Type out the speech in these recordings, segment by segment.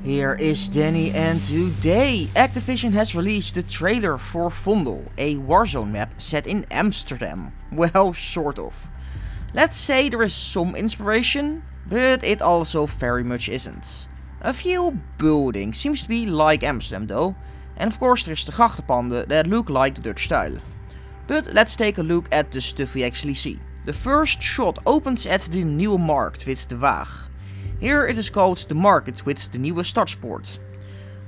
Here is Danny, and today Activision has released the trailer for Vondel, a Warzone map set in Amsterdam. Well, sort of. Let's say there is some inspiration, but it also very much isn't. A few buildings seems to be like Amsterdam though, and of course there's the grachtenpanden that look like the Dutch style. But let's take a look at the stuff we actually see. The first shot opens at the Nieuwe Markt with the Waag. Here it is called the market with the Nieuwe Startsport,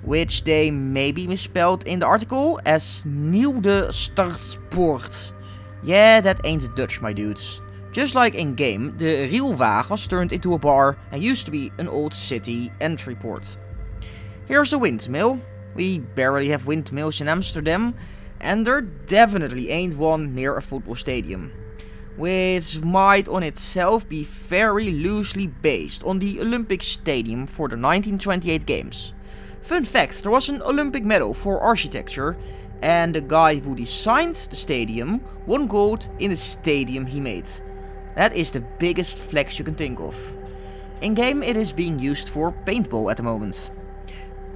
which they maybe misspelled in the article as Nieuwe Startsport. Yeah, that ain't Dutch, my dudes. Just like in game, the real Waag was turned into a bar and used to be an old city entry port. Here's a windmill. We barely have windmills in Amsterdam, and there definitely ain't one near a football stadium, which might on itself be very loosely based on the Olympic Stadium for the 1928 games. Fun fact, there was an Olympic medal for architecture, and the guy who designed the stadium won gold in the stadium he made. That is the biggest flex you can think of. In game it is being used for paintball at the moment.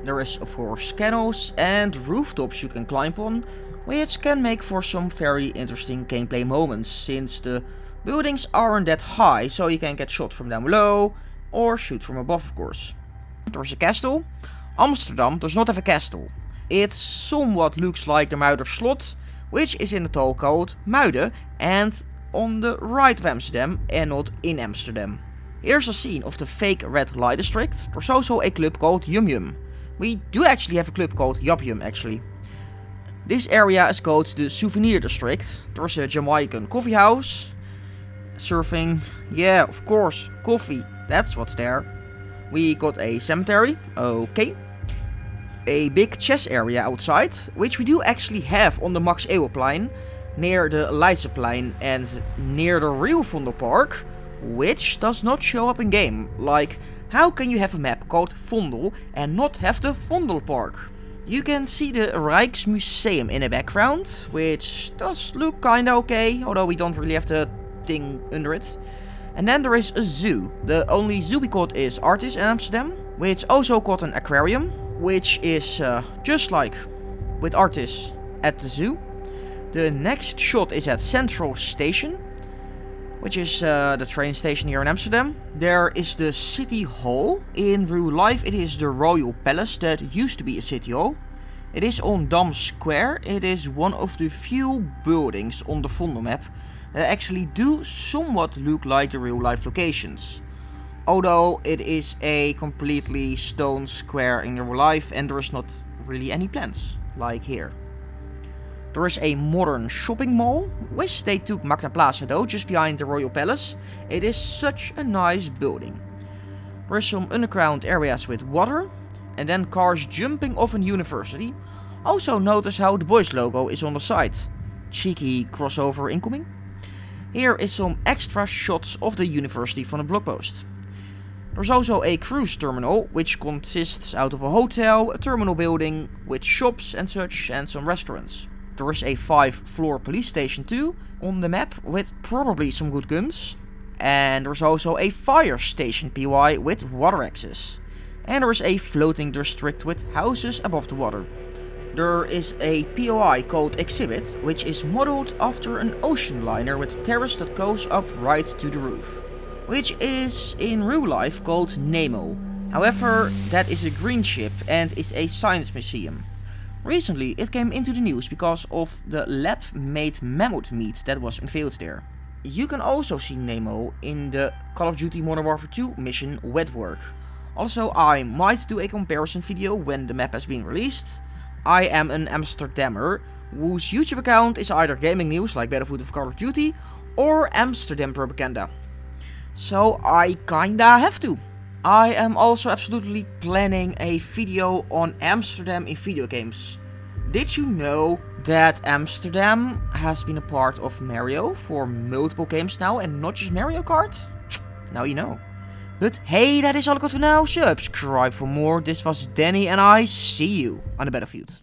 There is of course canals and rooftops you can climb on, which can make for some very interesting gameplay moments, since the buildings aren't that high, so you can get shot from down below, or shoot from above of course. There's a castle. Amsterdam does not have a castle. It somewhat looks like the Muiderslot, which is in the tale called Muiden, and on the right of Amsterdam, and not in Amsterdam. Here's a scene of the fake red light district. There's also a club called Yum Yum. We do actually have a club called Yum Yum actually. This area is called the Souvenir District. There's a Jamaican coffee house. Surfing. Yeah, of course. Coffee. That's what's there. We got a cemetery. Okay. A big chess area outside, which we do actually have on the Max Eeuwenplein, near the Leidseplein and near the real Vondel Park, which does not show up in game. Like, how can you have a map called Vondel and not have the Vondel Park? You can see the Rijksmuseum in the background, which does look kinda okay, although we don't really have the thing under it. And then there is a zoo. The only zoo we got is Artis in Amsterdam, which also got an aquarium, which is just like with Artis at the zoo. The next shot is at Central Station, which is the train station here in Amsterdam. There is the City Hall. In real life it is the Royal Palace that used to be a City Hall. It is on Dam Square. It is one of the few buildings on the Vondel map that actually do somewhat look like the real life locations. Although it is a completely stone square in real life and there is not really any plants, like here. There is a modern shopping mall. Wish they took Magna Plaza though, just behind the Royal Palace. It is such a nice building. There is some underground areas with water, and then cars jumping off a university. Also notice how the boys logo is on the side. Cheeky crossover incoming. Here is some extra shots of the university from the blog post. There's also a cruise terminal, which consists out of a hotel, a terminal building with shops and such, and some restaurants. There is a 5-floor police station too on the map with probably some good guns. And there's also a fire station POI with water access. And there is a floating district with houses above the water. There is a POI called Exhibit, which is modeled after an ocean liner with terrace that goes up right to the roof, which is in real life called Nemo. However, that is a green ship and is a science museum. Recently it came into the news because of the lab-made mammoth meat that was unveiled there. You can also see Nemo in the Call of Duty Modern Warfare 2 mission Wet Work. Also, I might do a comparison video when the map has been released. I am an Amsterdammer whose YouTube account is either gaming news like Battlefield of Call of Duty or Amsterdam propaganda. So I kinda have to. I am also absolutely planning a video on Amsterdam in video games. Did you know that Amsterdam has been a part of Mario for multiple games now and not just Mario Kart? Now you know. But hey, that is all I got for now. Subscribe for more. This was Danny and I see you on the battlefield.